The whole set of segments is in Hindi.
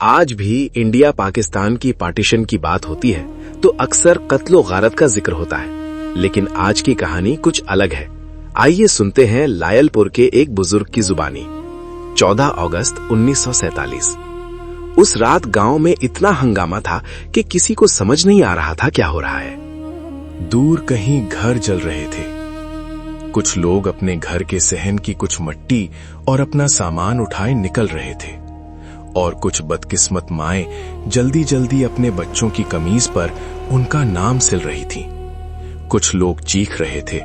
आज भी इंडिया पाकिस्तान की पार्टीशन की बात होती है तो अक्सर कत्लो गारत का जिक्र होता है, लेकिन आज की कहानी कुछ अलग है। आइए सुनते हैं लायलपुर के एक बुजुर्ग की जुबानी। 14 अगस्त 1947। उस रात गांव में इतना हंगामा था कि किसी को समझ नहीं आ रहा था क्या हो रहा है। दूर कहीं घर जल रहे थे। कुछ लोग अपने घर के सहन की कुछ मिट्टी और अपना सामान उठाए निकल रहे थे और कुछ बदकिस्मत माएं जल्दी जल्दी अपने बच्चों की कमीज पर उनका नाम सिल रही थीं। कुछ लोग चीख रहे थे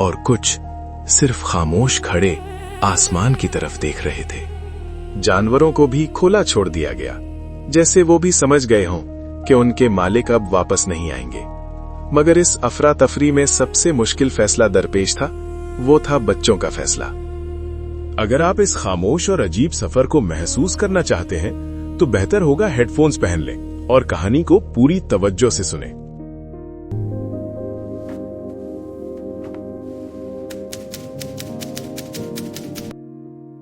और कुछ सिर्फ खामोश खड़े आसमान की तरफ देख रहे थे। जानवरों को भी खुला छोड़ दिया गया, जैसे वो भी समझ गए हों कि उनके मालिक अब वापस नहीं आएंगे। मगर इस अफरा तफरी में सबसे मुश्किल फैसला दरपेश था, वो था बच्चों का फैसला। अगर आप इस खामोश और अजीब सफर को महसूस करना चाहते हैं तो बेहतर होगा हेडफोन्स पहन लें और कहानी को पूरी तवज्जो से सुनें।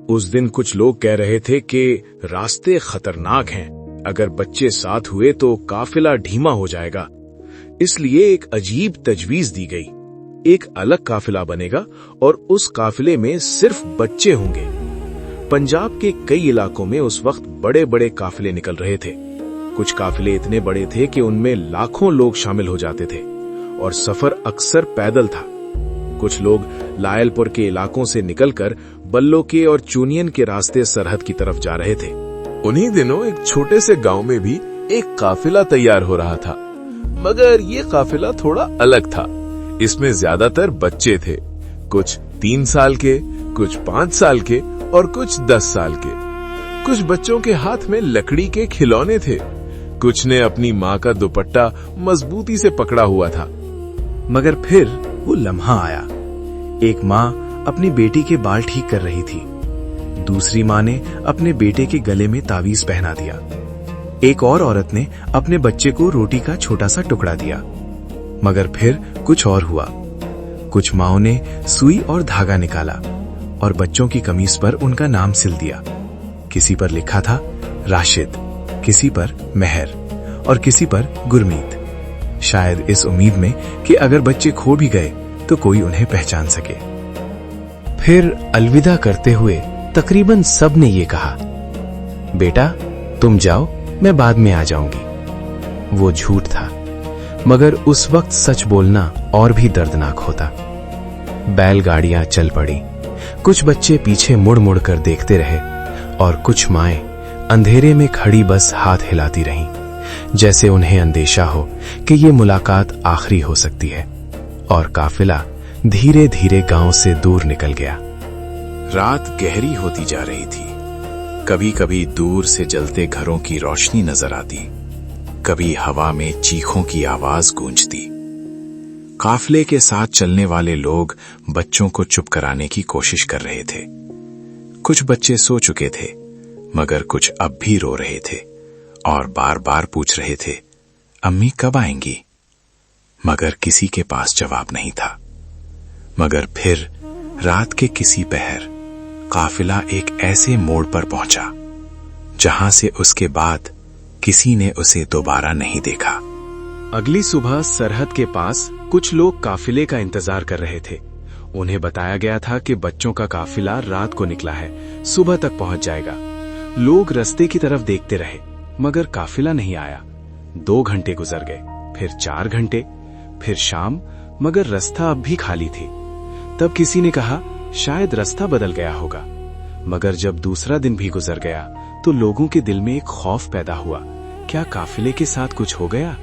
उस दिन कुछ लोग कह रहे थे कि रास्ते खतरनाक हैं, अगर बच्चे साथ हुए तो काफिला धीमा हो जाएगा। इसलिए एक अजीब तजवीज दी गई। एक अलग काफिला बनेगा और उस काफिले में सिर्फ बच्चे होंगे। पंजाब के कई इलाकों में उस वक्त बड़े बड़े काफिले निकल रहे थे। कुछ काफिले इतने बड़े थे कि उनमें लाखों लोग शामिल हो जाते थे और सफर अक्सर पैदल था। कुछ लोग लायलपुर के इलाकों से निकलकर बल्लो के और चूनियन के रास्ते सरहद की तरफ जा रहे थे। उन्हीं दिनों एक छोटे से गांव में भी एक काफिला तैयार हो रहा था, मगर ये काफिला थोड़ा अलग था। इसमें ज्यादातर बच्चे थे, कुछ 3 साल के, कुछ 5 साल के और कुछ 10 साल के। कुछ बच्चों के हाथ में लकड़ी के खिलौने थे, कुछ ने अपनी माँ का दुपट्टा मजबूती से पकड़ा हुआ था। मगर फिर वो लम्हा आया। एक माँ अपनी बेटी के बाल ठीक कर रही थी। दूसरी माँ ने अपने बेटे के गले में तावीज पहना दिया। एक और औरत ने अपने बच्चे को रोटी का छोटा सा टुकड़ा दिया। मगर फिर कुछ और हुआ। कुछ माओं ने सुई और धागा निकाला और बच्चों की कमीज पर उनका नाम सिल दिया। किसी पर लिखा था राशिद, किसी पर मेहर और किसी पर गुरमीत, शायद इस उम्मीद में कि अगर बच्चे खो भी गए तो कोई उन्हें पहचान सके। फिर अलविदा करते हुए तकरीबन सब ने ये कहा, बेटा तुम जाओ, मैं बाद में आ जाऊंगी। वो झूठ था, मगर उस वक्त सच बोलना और भी दर्दनाक होता। बैलगाड़ियां चल पड़ी। कुछ बच्चे पीछे मुड़ मुड़ कर देखते रहे और कुछ माएं अंधेरे में खड़ी बस हाथ हिलाती रहीं, जैसे उन्हें अंदेशा हो कि ये मुलाकात आखिरी हो सकती है। और काफिला धीरे धीरे गांव से दूर निकल गया। रात गहरी होती जा रही थी। कभी कभी दूर से जलते घरों की रोशनी नजर आती, कभी हवा में चीखों की आवाज गूंजती। काफिले के साथ चलने वाले लोग बच्चों को चुप कराने की कोशिश कर रहे थे। कुछ बच्चे सो चुके थे, मगर कुछ अब भी रो रहे थे और बार बार पूछ रहे थे, अम्मी कब आएंगी? मगर किसी के पास जवाब नहीं था। मगर फिर रात के किसी पहर काफिला एक ऐसे मोड़ पर पहुंचा जहां से उसके बाद किसी ने उसे दोबारा नहीं देखा। अगली सुबह सरहद के पास कुछ लोग काफिले का इंतजार कर रहे थे। उन्हें बताया गया था कि बच्चों का काफिला रात को निकला है, सुबह तक पहुंच जाएगा। लोग रास्ते की तरफ देखते रहे, मगर काफिला नहीं आया। 2 घंटे गुजर गए, फिर 4 घंटे, फिर शाम, मगर रास्ता अब भी खाली थी। तब किसी ने कहा, शायद रास्ता बदल गया होगा। मगर जब दूसरा दिन भी गुजर गया तो लोगों के दिल में एक खौफ पैदा हुआ, क्या काफिले के साथ कुछ हो गया?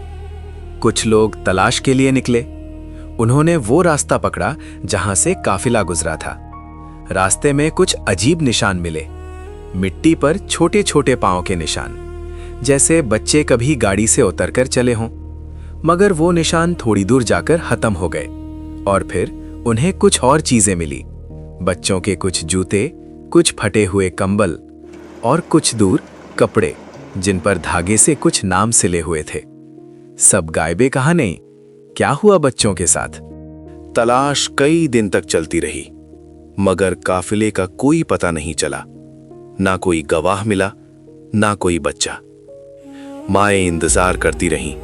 कुछ लोग तलाश के लिए निकले। उन्होंने वो रास्ता पकड़ा जहां से काफिला गुजरा था। रास्ते में कुछ अजीब निशान मिले, मिट्टी पर छोटे छोटे पांव के निशान, जैसे बच्चे कभी गाड़ी से उतरकर चले हों। मगर वो निशान थोड़ी दूर जाकर खत्म हो गए और फिर उन्हें कुछ और चीजें मिली। बच्चों के कुछ जूते, कुछ फटे हुए कंबल और कुछ दूर कपड़े जिन पर धागे से कुछ नाम सिले हुए थे। सब गायबे कहाँ नहीं? क्या हुआ बच्चों के साथ? तलाश कई दिन तक चलती रही, मगर काफिले का कोई पता नहीं चला। ना कोई गवाह मिला, ना कोई बच्चा। माएं इंतजार करती रहीं,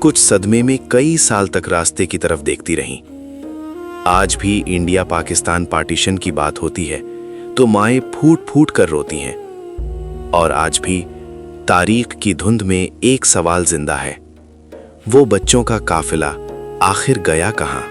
कुछ सदमे में कई साल तक रास्ते की तरफ देखती रहीं। आज भी इंडिया पाकिस्तान पार्टीशन की बात होती है तो माएं फूट फूट कर रोती हैं। और आज भी तारीख की धुंध में एक सवाल जिंदा है, वो बच्चों का काफिला आखिर गया कहां?